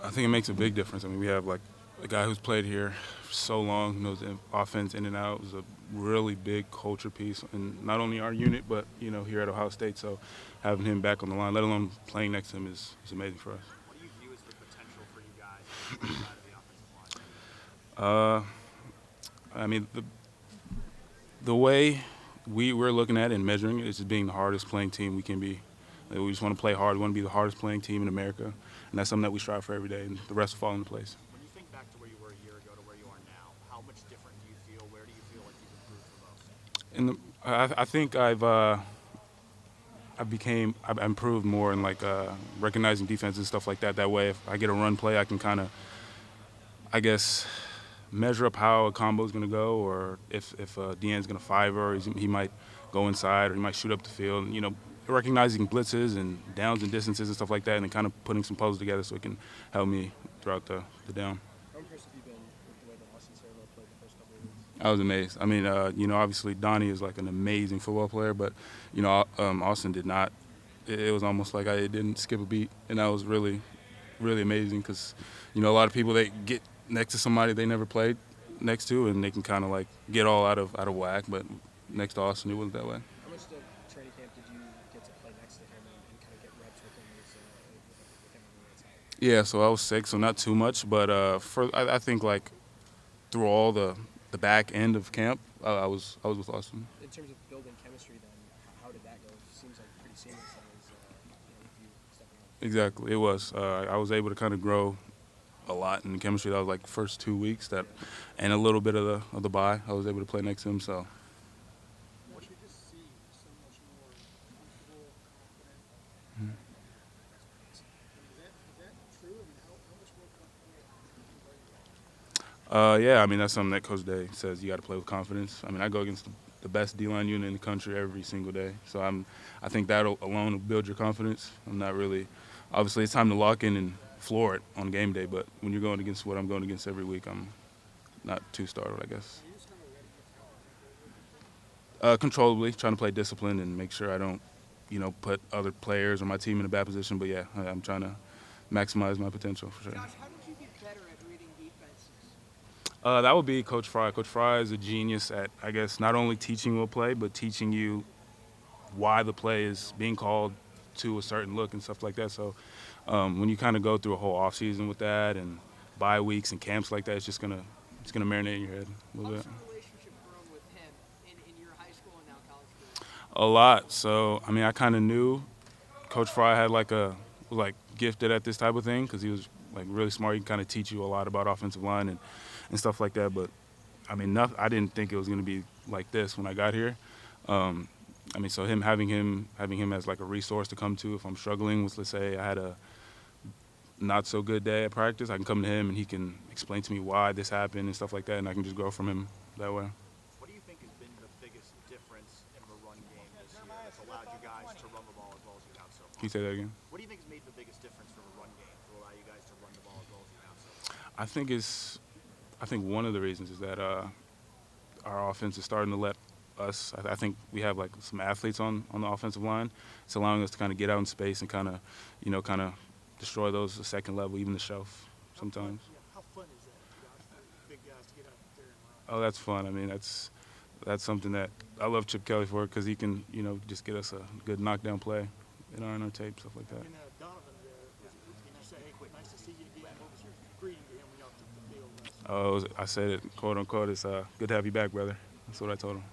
I think it makes a big difference. I mean, we have like a guy who's played here for so long, knows the offense in and out. It was a really big culture piece, and not only our unit, but here at Ohio State. So having him back on the line, let alone playing next to him, is amazing for us. What do you view as the potential for you guys on the side of the offensive line? Uh, I mean, the way we're looking at it and measuring it is just being the hardest playing team we can be. Like, we just want to play hard. We want to be the hardest playing team in America, and that's something that we strive for every day, and the rest will fall into place. When you think back to where you were a year ago to where you are now, how much different do you feel? Where do you feel like you've improved the most? I think I've improved more in like recognizing defense and stuff like that. That way, if I get a run play, I can kind of, I guess, measure up how a combo is going to go, or if Deanne's going to five her, or he might go inside, or he might shoot up the field. Recognizing blitzes and downs and distances and stuff like that, and then kind of putting some puzzles together so it can help me throughout the down. How impressed have you been with the way that Austin Sarabelle played the first couple of weeks? I was amazed. I mean, obviously Donnie is like an amazing football player, but Austin did not. It was almost like I didn't skip a beat, and that was really, really amazing because, a lot of people, they get next to somebody they never played next to, and they can kind of like get all out of whack. But next to Austin, it wasn't that way. How much of training camp did you get to play next to him and kind of get reps with him with him on the inside? Yeah, so I was sick, so not too much, but I think like through all the back end of camp, I was with Austin. In terms of building chemistry, then how did that go? It seems like pretty seamless with you stepping up. Exactly, it was. I was able to kind of grow a lot in chemistry. That was like first 2 weeks and a little bit of the bye. I was able to play next to him, so. What you just see so much more comfortable, confident. Is that true? I mean, how much more comfortable are you? Yeah, I mean that's something that Coach Day says. You got to play with confidence. I mean, I go against the best D-line unit in the country every single day, so I think that alone will build your confidence. I'm not really. Obviously, it's time to lock in and floor it on game day, but when you're going against what I'm going against every week, I'm not too startled, I guess. Are you just kind of ready to Controllably, trying to play discipline and make sure I don't, put other players or my team in a bad position. But yeah, I'm trying to maximize my potential for sure. Josh, how did you get better at reading defenses? That would be Coach Fry. Coach Fry is a genius at, I guess, not only teaching you a play, but teaching you why the play is being called to a certain look and stuff like that. So when you kind of go through a whole offseason with that and bye weeks and camps like that, it's gonna marinate in your head a little How's bit. the relationship grown with him in your high school and now college career? A lot. So I mean, I kind of knew Coach Fry had was gifted at this type of thing because he was like really smart. He can kind of teach you a lot about offensive line and stuff like that. But I mean, I didn't think it was going to be like this when I got here. I mean, so having him as like a resource to come to if I'm struggling with, let's say I had a not so good day at practice, I can come to him and he can explain to me why this happened and stuff like that, and I can just grow from him that way. What do you think has been the biggest difference in the run game this year that's allowed you guys to run the ball as well as you have so Can you far? say that again? What do you think has made the biggest difference for the run game to allow you guys to run the ball as well as you have so far? I think one of the reasons is that our offense is starting to let us. I think we have like some athletes on the offensive line. It's allowing us to kind of get out in space and kind of destroy those at second level, even the shelf sometimes. How fun is that for big guys to get out there and run? Oh, that's fun. I mean, that's something that I love Chip Kelly for because he can just get us a good knockdown play in our tape, stuff like that. And Donovan, did you say, hey, nice to see you again? What was your greeting to him when y'all took the field? I said it, quote unquote, it's good to have you back, brother. That's what I told him.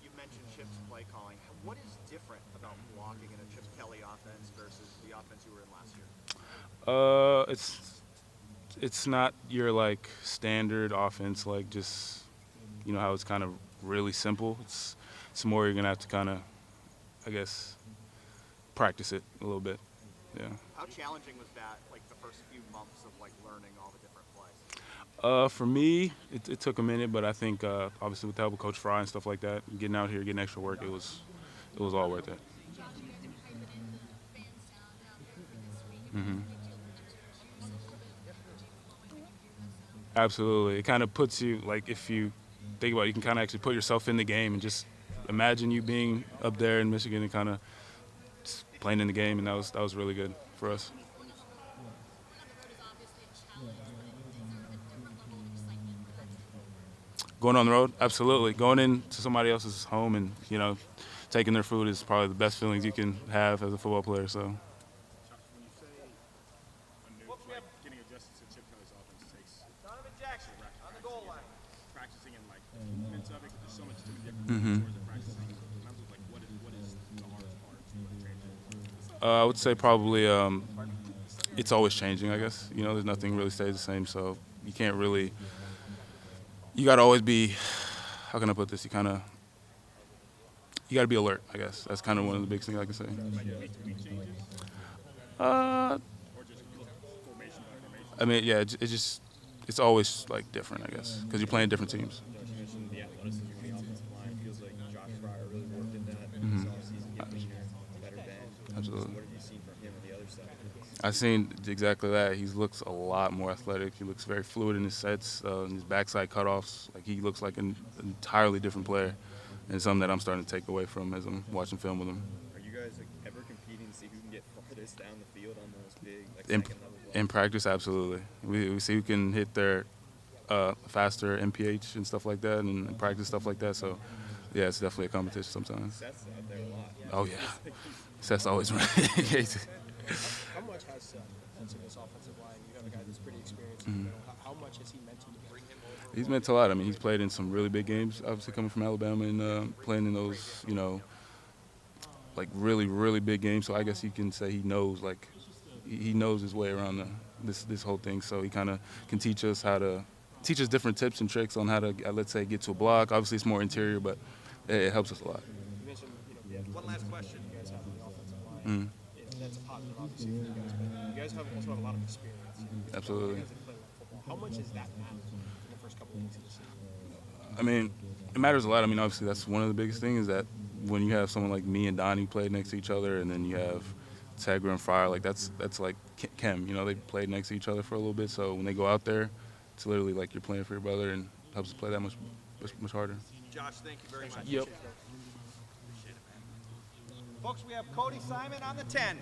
You mentioned Chip's play calling. What is different about blocking in a Chip Kelly offense versus the offense you were in last year? It's not your like standard offense, like just how it's kind of really simple. It's more you're gonna have to kind of, I guess, practice it a little bit. Yeah. How challenging was that, like the first few months of like learning all the different plays? For me, it took a minute, but I think obviously with the help of Coach Fry and stuff like that, getting out here, getting extra work, it was all worth it. Josh, you guys are hyping in the fan sound out there for this week. Mhm. Makes you a little bit energy flowing when you hear that sound. Absolutely. It kind of puts you, like, if you think about it, you can kind of actually put yourself in the game and just imagine you being up there in Michigan and kind of playing in the game, and that was really good for us. On the road is obviously a challenge, like, is it different when you just, like, eat with other people? Going on the road, absolutely. Going into somebody else's home and taking their food is probably the best feelings you can have as a football player. So. When you say like getting adjusted to Chip Kelly's offense takes Donovan Jackson on the goal line. practicing and like the movements of it, 'cause there's so much different towards the practicing. In terms of like what is the hardest part to like transition? I would say probably it's always changing, I guess. There's nothing really stays the same, so you can't really – you got to always be – how can I put this? You got to be alert, I guess. That's kind of one of the biggest things I can say. I mean, yeah, it's always, like, different, I guess, because you're playing different teams. You mentioned the athleticism of the offensive line. It feels like Josh Fryer really worked in that this offseason, get leaner, better bend. Absolutely. What have you seen from him on the other side? I've seen exactly that. He looks a lot more athletic. He looks very fluid in his sets, in his backside cutoffs. Like, he looks like an entirely different player, and it's something that I'm starting to take away from as I'm watching film with him. Are you guys like ever competing to see who can get farthest down the field on those big like In, second level balls? in practice, absolutely. We see who can hit their faster MPH and stuff like that, and in practice stuff like that. So, yeah, it's definitely a competition sometimes. Seth's out there a lot. Oh, yeah. Seth's always right. How much has Seth into this offensive line? You have a guy that's pretty experienced. How much has he meant to you? Bring him over. He's meant a lot. I mean, he's played in some really big games, obviously coming from Alabama and playing in those, like really, really big games. So I guess you can say he knows, like, he knows his way around this whole thing. So he kind of can teach us different tips and tricks on how to, let's say, get to a block. Obviously, it's more interior, but it helps us a lot. You mentioned, One last question. you guys have on the offensive line. That's a positive, obviously, for you guys. But you guys also have a lot of experience. Absolutely. You guys have played a lot of football. How much has that mattered in the first couple of weeks of the season? I mean, it matters a lot. I mean, obviously, that's one of the biggest things is that when you have someone like me and Donnie play next to each other, and then you have Tegra and Fryer, like that's like chem. They played next to each other for a little bit. So when they go out there, it's literally like you're playing for your brother, and helps us play that much harder. Josh, thank you very much. Yep. Folks, we have Cody Simon on the 10.